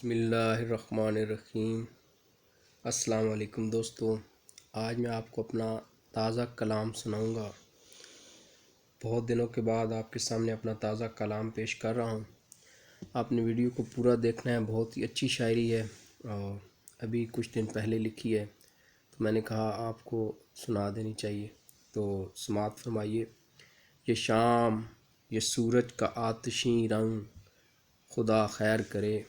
بسم اللہ الرحمن الرحیم۔ السلام علیکم دوستو، آج میں آپ کو اپنا تازہ کلام سناؤں گا۔ بہت دنوں کے بعد آپ کے سامنے اپنا تازہ کلام پیش کر رہا ہوں۔ آپ نے ویڈیو کو پورا دیکھنا ہے، بہت ہی اچھی شاعری ہے اور ابھی کچھ دن پہلے لکھی ہے، تو میں نے کہا آپ کو سنا دینی چاہیے، تو سماعت فرمائیے۔ یہ شام، یہ سورج کا آتشیں رنگ، خدا خیر کرے۔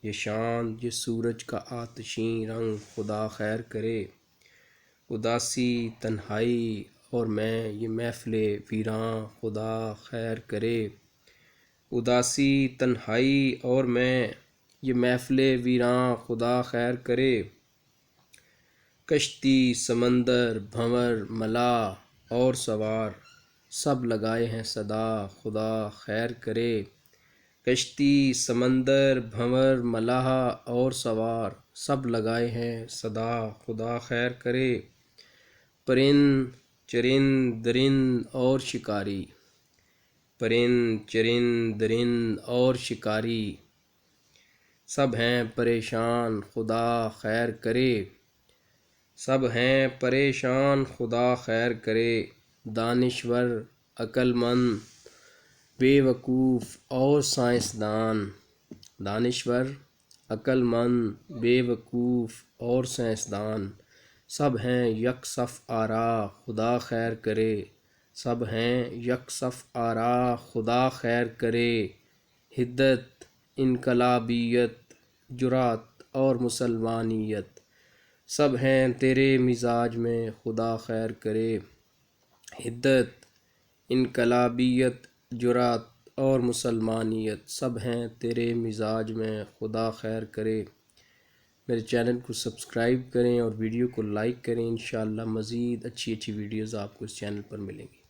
یہ شان، یہ سورج کا آتشیں رنگ، خدا خیر کرے۔ اداسی تنہائی اور میں، یہ محفل ویراں، خدا خیر کرے۔ اداسی تنہائی اور میں، یہ محفل ویراں، خدا خیر کرے۔ کشتی سمندر بھنور ملاح اور سوار، سب لگائے ہیں صدا، خدا خیر کرے۔ کشتی سمندر بھنور ملاح اور سوار، سب لگائے ہیں صدا، خدا خیر کرے۔ پرند چرند درند اور شکاری، پرند چرند درند اور شکاری، سب ہیں پریشان، خدا خیر کرے۔ سب ہیں پریشان، خدا خیر کرے۔ دانشور، عقل مند، بے وقوف اور سائنسدان، دانشور، عقل مند، بے وقوف اور سائنسدان، سب ہیں یک صف آرا، خدا خیر کرے۔ سب ہیں یک صف آرا، خدا خیر کرے۔ حدت، انقلابیت، جرأت اور مسلمانیت، سب ہیں تیرے مزاج میں، خدا خیر کرے۔ حدت، انقلابیت، جرأت اور مسلمانیت، سب ہیں تیرے مزاج میں، خدا خیر کرے۔ میرے چینل کو سبسکرائب کریں اور ویڈیو کو لائک کریں۔ انشاءاللہ مزید اچھی ویڈیوز آپ کو اس چینل پر ملیں گی۔